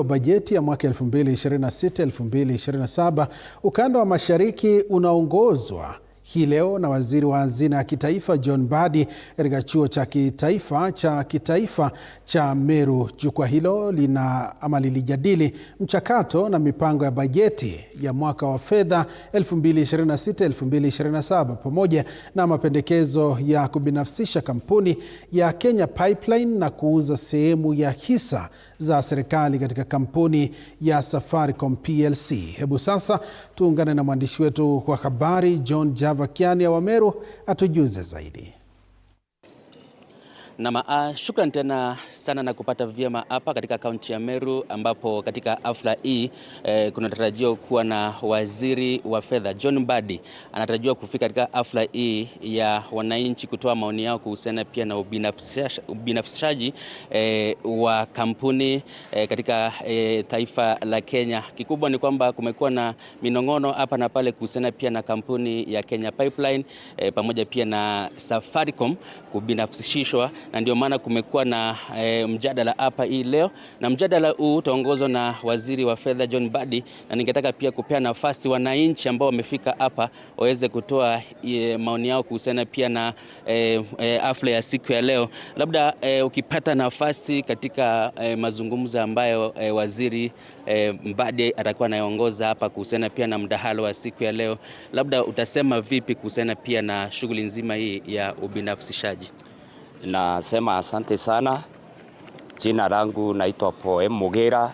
Bajeti ya mwaka 2026-2027 ukanda wa Mashariki unaongozwa hii leo na Waziri wa Hazina ya Kitaifa John Mbadi katika Chuo cha Kitaifa cha Meru. Jukwaa hilo lilijadili mchakato na mipango ya bajeti ya mwaka wa fedha 2026-2027 pamoja na mapendekezo ya kubinafsisha kampuni ya Kenya Pipeline na kuuza sehemu ya hisa za serikali katika kampuni ya Safaricom PLC. Hebu sasa tuungane na mwandishi wetu wa habari John Javakiani wa Meru atujuze zaidi. Shukran tena sana na kupata vyema hapa katika kaunti ya Meru, ambapo katika hafla hii kunatarajiwa kuwa na waziri wa fedha John Mbadi. Anatarajiwa kufika katika hafla hii ya wananchi kutoa maoni yao kuhusiana pia na ubinafsishaji wa kampuni katika taifa la Kenya. Kikubwa ni kwamba kumekuwa na minong'ono hapa na pale kuhusiana pia na kampuni ya Kenya Pipeline pamoja pia na Safaricom kubinafsishwa, na ndio maana kumekuwa na mjadala hapa hii leo, na mjadala huu utaongozwa na waziri wa fedha John Mbadi, na ningetaka pia kupea nafasi wananchi ambao wamefika hapa waweze kutoa maoni yao kuhusiana pia na hafla ya siku ya leo. Labda ukipata nafasi katika mazungumzo ambayo waziri Mbadi atakuwa anaongoza hapa kuhusiana pia na mdahalo wa siku ya leo, labda utasema vipi kuhusiana pia na shughuli nzima hii ya ubinafsishaji? Nasema asante sana. Jina langu naitwa Poem Mugera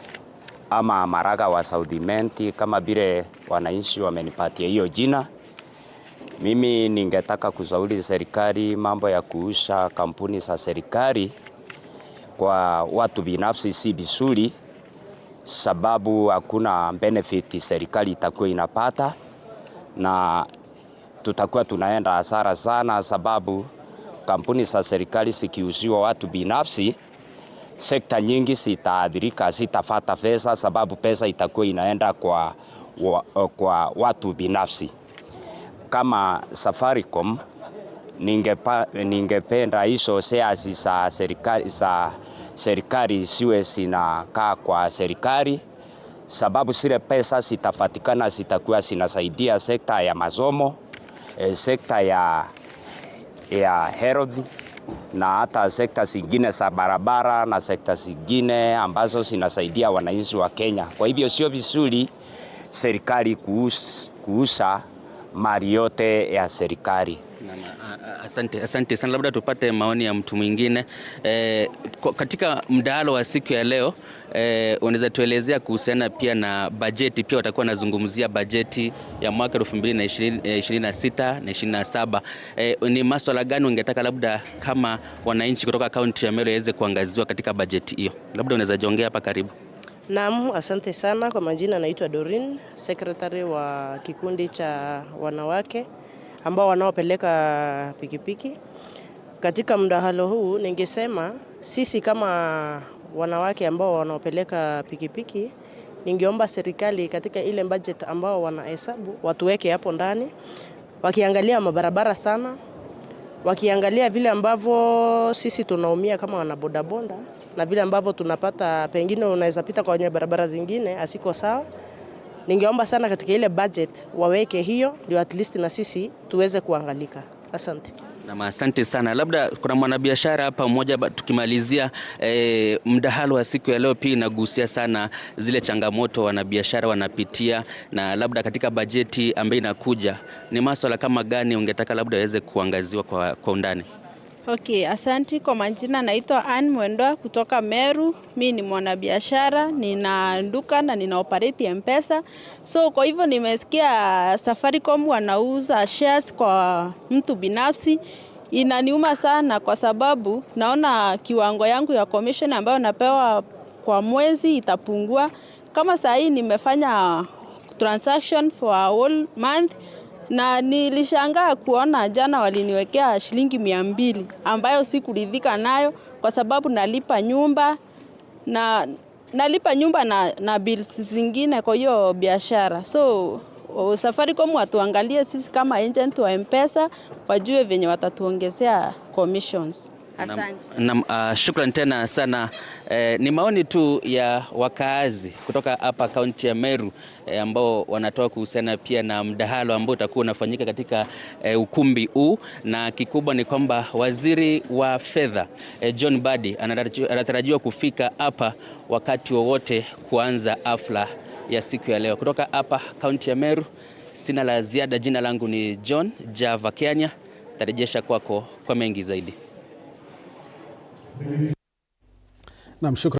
ama Maraga wa Southimenti, kama vile wananchi wamenipatia hiyo jina. Mimi ningetaka kushauri serikali mambo ya kuuza kampuni za serikali kwa watu binafsi si vizuri, sababu hakuna benefit serikali itakuwa inapata na tutakuwa tunaenda hasara sana, sababu kampuni za serikali zikiuziwa watu binafsi, sekta nyingi zitaathirika, zitapata pesa, sababu pesa itakuwa inaenda kwa watu binafsi. Kama Safaricom, ningependa hizo shares za serikali siwe zinakaa kwa serikali, sababu zile pesa zitapatikana zitakuwa zinasaidia sekta ya masomo, sekta ya health na hata sekta zingine za barabara na sekta zingine ambazo zinasaidia wananchi wa Kenya. Kwa hivyo sio vizuri serikali kuuza mali yote ya serikali. Asante sana. Labda tupate maoni ya mtu mwingine. Katika mdahalo wa siku ya leo, unaweza tuelezea kuhusiana pia na bajeti? Pia watakuwa nazungumzia bajeti ya mwaka 2026 na 27. Ni masuala gani ungetaka labda kama wananchi kutoka kaunti ya Meru waweze kuangaziwa katika bajeti hiyo? Labda unaweza jongea hapa karibu. Naam, asante sana. Kwa majina naitwa Dorin, secretary wa kikundi cha wanawake ambao wanaopeleka pikipiki. Katika mdahalo huu ningesema sisi kama wanawake ambao wanaopeleka pikipiki, ningeomba serikali katika ile budget ambao wanahesabu watuweke hapo ndani, wakiangalia mabarabara sana, wakiangalia vile ambavyo sisi tunaumia kama wanabodaboda na vile ambavyo tunapata, pengine unaweza pita kwenye barabara zingine asiko sawa. Ningeomba sana katika ile budget waweke hiyo, ndio at least na sisi tuweze kuangalika. Asante. Na asante sana. Labda kuna mwanabiashara hapa mmoja, tukimalizia mdahalo wa siku ya leo pia inagusia sana zile changamoto wanabiashara wanapitia, na labda katika bajeti ambayo inakuja ni masuala kama gani ungetaka labda waweze kuangaziwa kwa undani? Okay, asante. Kwa majina naitwa Ann Mwendwa kutoka Meru. Mimi ni mwanabiashara, nina duka na nina operate M-Pesa. So kwa hivyo nimesikia Safaricom wanauza shares kwa mtu binafsi. Inaniuma sana kwa sababu naona kiwango yangu ya commission ambayo napewa kwa mwezi itapungua. Kama saa hii nimefanya transaction for a whole month, na nilishangaa kuona jana waliniwekea shilingi 200 ambayo sikuridhika nayo, kwa sababu nalipa nyumba na bills zingine kwa hiyo biashara. So Safaricom watuangalie sisi kama agent wa M-Pesa, wajue venye watatuongezea commissions. Asante. Shukran tena sana. Ni maoni tu ya wakaazi kutoka hapa kaunti ya Meru ambao wanatoa kuhusiana pia na mdahalo ambao utakuwa unafanyika katika ukumbi huu, na kikubwa ni kwamba waziri wa fedha John Mbadi anatarajiwa kufika hapa wakati wowote kuanza hafla ya siku ya leo. Kutoka hapa kaunti ya Meru sina la ziada. Jina langu ni John Java Kenya. Tarejesha kwako kwa mengi zaidi. Naam, shukran.